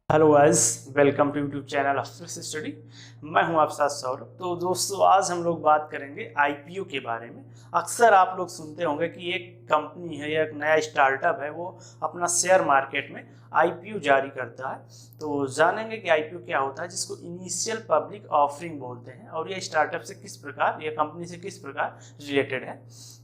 Hello guys, welcome to YouTube channel Afsar study. मैं हूं आपके साथ सौरभ। तो दोस्तों, आज हम लोग बात करेंगे आईपीओ के बारे में। अक्सर आप लोग सुनते होंगे कि एक कंपनी है या एक नया स्टार्टअप है, वो अपना शेयर मार्केट में आईपीओ जारी करता है। तो जानेंगे कि आईपीओ क्या होता है, जिसको इनिशियल पब्लिक ऑफरिंग बोलते हैं, और ये स्टार्टअप से किस प्रकार, ये कंपनी से किस प्रकार रिलेटेड है।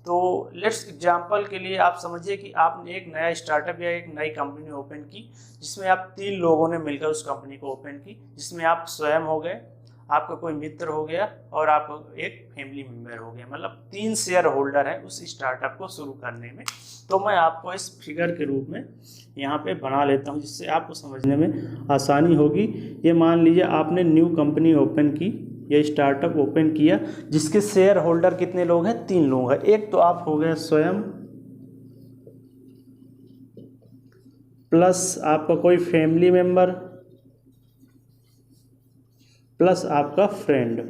तो लेट्स एग्जांपल के लिए आप समझिए कि आपने एक नया स्टार्टअप या एक नई कंपनी ओपन की, जिसमें आप 3 लोगों ने मिलकर उस कंपनी को ओपन की, जिसमें आप स्वयं हो गए, आपका कोई मित्र हो गया और आप एक फैमिली मेम्बर हो गया। मतलब 3 शेयर होल्डर हैं उस स्टार्टअप को शुरू करने में। तो मैं आपको इस फिगर के रूप में यहाँ पे बना लेता हूँ, जिससे आपको समझने में आसानी होगी। ये मान लीजिए आपने न्यू कंपनी ओपन की, ये स्टार्टअप ओपन किया, जिसके शेयर होल्डर कितने लोग हैं? 3 लोग हैं। एक तो आप हो गए स्वयं, प्लस आपका कोई फैमिली मेम्बर, प्लस आपका फ्रेंड।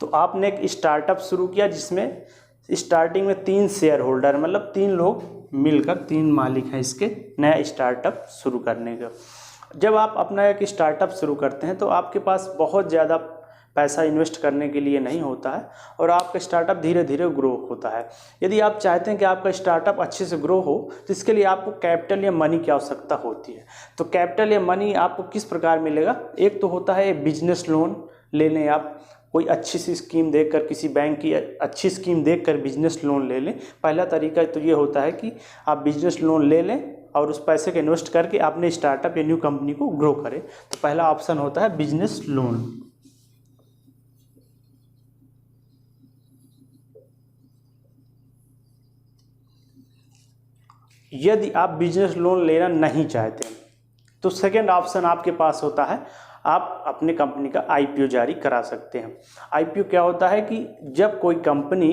तो आपने एक स्टार्टअप शुरू किया जिसमें स्टार्टिंग में 3 शेयर होल्डर, मतलब 3 लोग मिलकर 3 मालिक हैं इसके नया स्टार्टअप शुरू करने का। जब आप अपना एक स्टार्टअप शुरू करते हैं तो आपके पास बहुत ज़्यादा पैसा इन्वेस्ट करने के लिए नहीं होता है, और आपका स्टार्टअप धीरे धीरे ग्रो होता है। यदि आप चाहते हैं कि आपका स्टार्टअप अच्छे से ग्रो हो, तो इसके लिए आपको कैपिटल या मनी की आवश्यकता होती है। तो कैपिटल या मनी आपको किस प्रकार मिलेगा? एक तो होता है बिजनेस लोन ले लें, आप कोई अच्छी सी स्कीम देखकर, किसी बैंक की अच्छी स्कीम देखकर बिजनेस लोन ले लें। पहला तरीका तो ये होता है कि आप बिजनेस लोन ले लें और उस पैसे को इन्वेस्ट करके अपने स्टार्टअप या न्यू कंपनी को ग्रो करें। तो पहला ऑप्शन होता है बिजनेस लोन। यदि आप बिजनेस लोन लेना नहीं चाहते तो सेकेंड ऑप्शन आपके पास होता है, आप अपने कंपनी का आईपीओ जारी करा सकते हैं। आईपीओ क्या होता है कि जब कोई कंपनी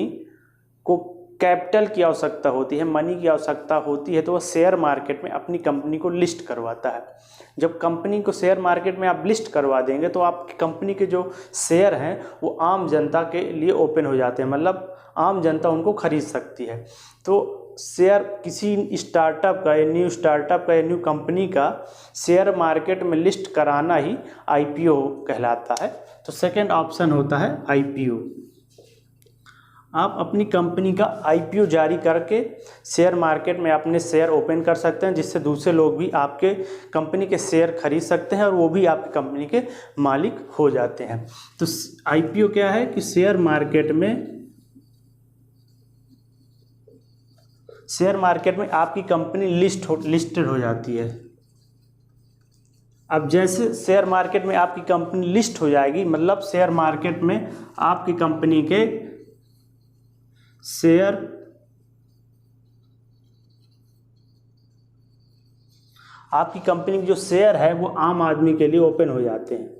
को कैपिटल की आवश्यकता होती है, मनी की आवश्यकता होती है, तो वह शेयर मार्केट में अपनी कंपनी को लिस्ट करवाता है। जब कंपनी को शेयर मार्केट में आप लिस्ट करवा देंगे तो आपकी कंपनी के जो शेयर हैं वो आम जनता के लिए ओपन हो जाते हैं, मतलब आम जनता उनको खरीद सकती है। तो शेयर किसी स्टार्टअप का या न्यू स्टार्टअप का या न्यू कंपनी का शेयर मार्केट में लिस्ट कराना ही आईपीओ कहलाता है। तो सेकंड ऑप्शन होता है आईपीओ। आप अपनी कंपनी का आईपीओ जारी करके शेयर मार्केट में अपने शेयर ओपन कर सकते हैं, जिससे दूसरे लोग भी आपके कंपनी के शेयर खरीद सकते हैं और वो भी आपकी कंपनी के मालिक हो जाते हैं। तो आईपीओ क्या है कि शेयर मार्केट में आपकी कंपनी लिस्टेड हो जाती है। अब जैसे शेयर मार्केट में आपकी कंपनी लिस्ट हो जाएगी, मतलब शेयर मार्केट में आपकी कंपनी के शेयर आपकी कंपनी के जो शेयर है वो आम आदमी के लिए ओपन हो जाते हैं।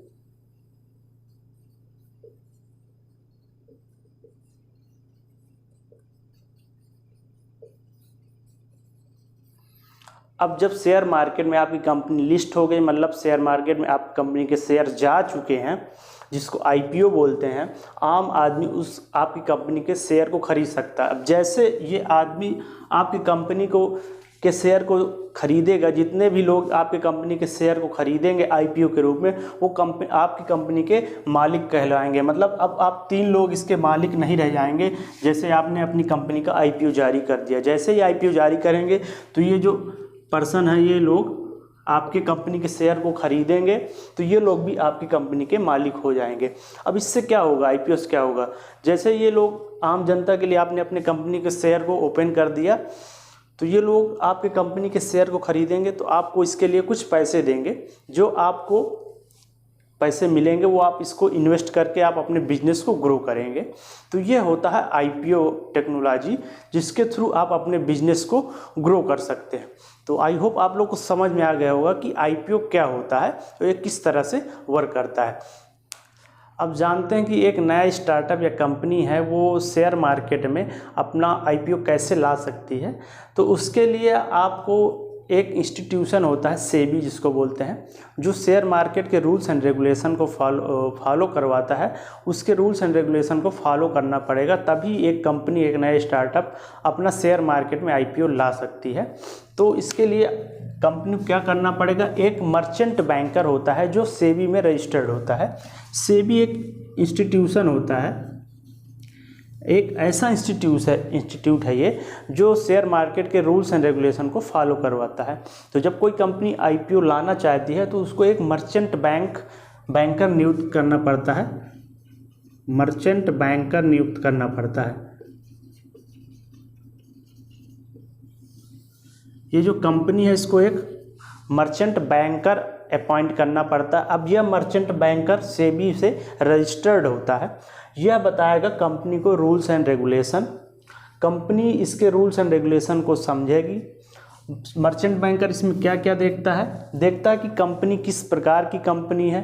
अब जब शेयर मार्केट में आपकी कंपनी लिस्ट हो गई, मतलब शेयर मार्केट में आपकी कंपनी के शेयर जा चुके हैं, जिसको आईपीओ बोलते हैं, आम आदमी उस आपकी कंपनी के शेयर को खरीद सकता है। अब जैसे ये आदमी आपकी कंपनी के शेयर को खरीदेगा, जितने भी लोग आपके कंपनी के शेयर को खरीदेंगे आईपीओ के रूप में, वो आपकी कंपनी के मालिक कहलाएंगे। मतलब अब आप 3 लोग इसके मालिक नहीं रह जाएंगे। जैसे आपने अपनी कंपनी का आईपीओ जारी कर दिया, जैसे ही आईपीओ जारी करेंगे तो ये जो पर्सन है, ये लोग आपके कंपनी के शेयर को खरीदेंगे, तो ये लोग भी आपकी कंपनी के मालिक हो जाएंगे। अब इससे क्या होगा, आईपीओ से क्या होगा? जैसे ये लोग आम जनता के लिए आपने अपने कंपनी के शेयर को ओपन कर दिया, तो ये लोग आपके कंपनी के शेयर को खरीदेंगे, तो आपको इसके लिए कुछ पैसे देंगे। जो आपको पैसे मिलेंगे वो आप इसको इन्वेस्ट करके आप अपने बिजनेस को ग्रो करेंगे। तो ये होता है आईपीओ टेक्नोलॉजी, जिसके थ्रू आप अपने बिजनेस को ग्रो कर सकते हैं। तो आई होप आप लोग को समझ में आ गया होगा कि आईपीओ क्या होता है, तो ये किस तरह से वर्क करता है। अब जानते हैं कि एक नया स्टार्टअप या कंपनी है वो शेयर मार्केट में अपना आईपीओ कैसे ला सकती है। तो उसके लिए आपको एक इंस्टीट्यूशन होता है सेबी जिसको बोलते हैं, जो शेयर मार्केट के रूल्स एंड रेगुलेशन को फॉलो करवाता है। उसके रूल्स एंड रेगुलेशन को फॉलो करना पड़ेगा, तभी एक कंपनी, एक नया स्टार्टअप अपना शेयर मार्केट में आईपीओ ला सकती है। तो इसके लिए कंपनी को क्या करना पड़ेगा, एक मर्चेंट बैंकर होता है जो सेबी में रजिस्टर्ड होता है। सेबी एक इंस्टीट्यूशन होता है, एक ऐसा इंस्टीट्यूट है ये जो शेयर मार्केट के रूल्स एंड रेगुलेशन को फॉलो करवाता है। तो जब कोई कंपनी आईपीओ लाना चाहती है तो उसको एक मर्चेंट बैंकर नियुक्त करना पड़ता है, मर्चेंट बैंकर नियुक्त करना पड़ता है। ये जो कंपनी है इसको एक मर्चेंट बैंकर अपॉइंट करना पड़ता है। अब यह मर्चेंट बैंकर सेबी से रजिस्टर्ड होता है। यह बताएगा कंपनी को रूल्स एंड रेगुलेशन, कंपनी इसके रूल्स एंड रेगुलेशन को समझेगी। मर्चेंट बैंकर इसमें क्या क्या देखता है कि कंपनी किस प्रकार की कंपनी है,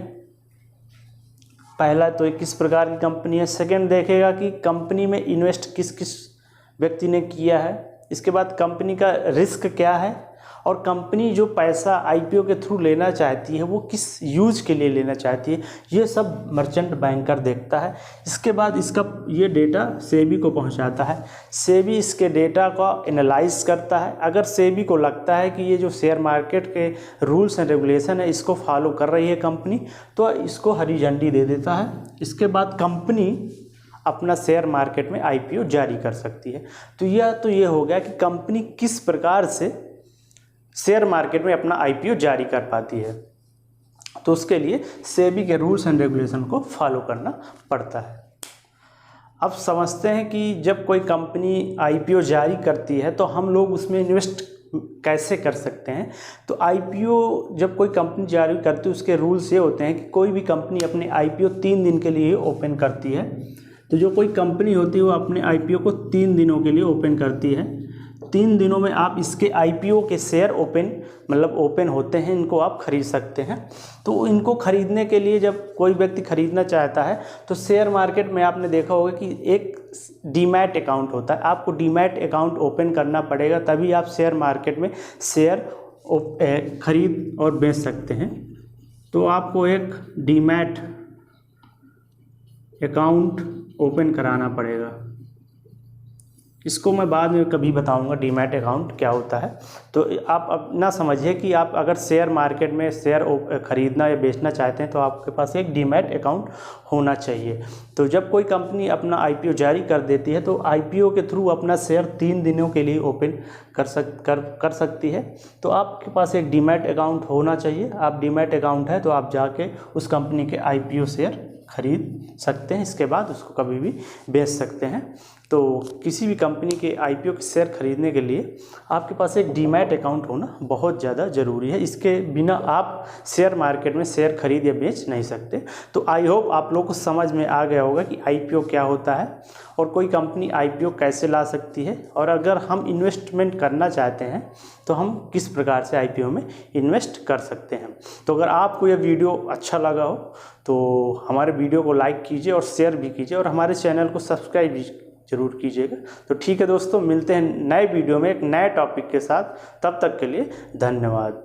पहला तो ये किस प्रकार की कंपनी है। सेकंड देखेगा कि कंपनी में इन्वेस्ट किस किस व्यक्ति ने किया है। इसके बाद कंपनी का रिस्क क्या है, और कंपनी जो पैसा आईपीओ के थ्रू लेना चाहती है वो किस यूज के लिए लेना चाहती है, ये सब मर्चेंट बैंकर देखता है। इसके बाद इसका ये डेटा सेबी को पहुंचाता है। सेबी इसके डेटा को एनालाइज करता है। अगर सेबी को लगता है कि ये जो शेयर मार्केट के रूल्स एंड रेगुलेशन है इसको फॉलो कर रही है कंपनी, तो इसको हरी झंडी दे देता है। इसके बाद कंपनी अपना शेयर मार्केट में आईपीओ जारी कर सकती है। तो ये हो गया कि कंपनी किस प्रकार से शेयर मार्केट में अपना आईपीओ जारी कर पाती है। तो उसके लिए सेबी के रूल्स एंड रेगुलेशन को फॉलो करना पड़ता है। अब समझते हैं कि जब कोई कंपनी आईपीओ जारी करती है तो हम लोग उसमें इन्वेस्ट कैसे कर सकते हैं। तो आईपीओ जब कोई कंपनी जारी करती है उसके रूल्स ये होते हैं कि कोई भी कंपनी अपने आईपीओ 3 दिन के लिए ओपन करती है। तो जो कोई कंपनी होती है वो अपने आईपीओ को 3 दिनों के लिए ओपन करती है। 3 दिनों में आप इसके आईपीओ के शेयर ओपन होते हैं, इनको आप खरीद सकते हैं। तो इनको खरीदने के लिए जब कोई व्यक्ति खरीदना चाहता है तो शेयर मार्केट में आपने देखा होगा कि एक डीमैट अकाउंट होता है। आपको डीमैट अकाउंट ओपन करना पड़ेगा, तभी आप शेयर मार्केट में शेयर खरीद और बेच सकते हैं। तो आपको एक डीमैट अकाउंट ओपन कराना पड़ेगा। इसको मैं बाद में कभी बताऊंगा डीमैट अकाउंट क्या होता है। तो आप अपना समझिए कि आप अगर शेयर मार्केट में शेयर खरीदना या बेचना चाहते हैं तो आपके पास एक डीमैट अकाउंट होना चाहिए। तो जब कोई कंपनी अपना आईपीओ जारी कर देती है तो आईपीओ के थ्रू अपना शेयर 3 दिनों के लिए ओपन कर सकती है। तो आपके पास एक डीमैट अकाउंट होना चाहिए। आप डीमैट अकाउंट है तो आप जाके उस कंपनी के आईपीओ शेयर खरीद सकते हैं। इसके बाद उसको कभी भी बेच सकते हैं। तो किसी भी कंपनी के आईपीओ के शेयर खरीदने के लिए आपके पास एक डीमैट अकाउंट होना बहुत ज़्यादा ज़रूरी है। इसके बिना आप शेयर मार्केट में शेयर खरीद या बेच नहीं सकते। तो आई होप आप लोगों को समझ में आ गया होगा कि आईपीओ क्या होता है और कोई कंपनी आईपीओ कैसे ला सकती है, और अगर हम इन्वेस्टमेंट करना चाहते हैं तो हम किस प्रकार से आईपीओ में इन्वेस्ट कर सकते हैं। तो अगर आपको यह वीडियो अच्छा लगा हो तो हमारे वीडियो को लाइक कीजिए और शेयर भी कीजिए, और हमारे चैनल को सब्सक्राइब भी जरूर कीजिएगा। तो ठीक है दोस्तों, मिलते हैं नए वीडियो में एक नए टॉपिक के साथ। तब तक के लिए धन्यवाद।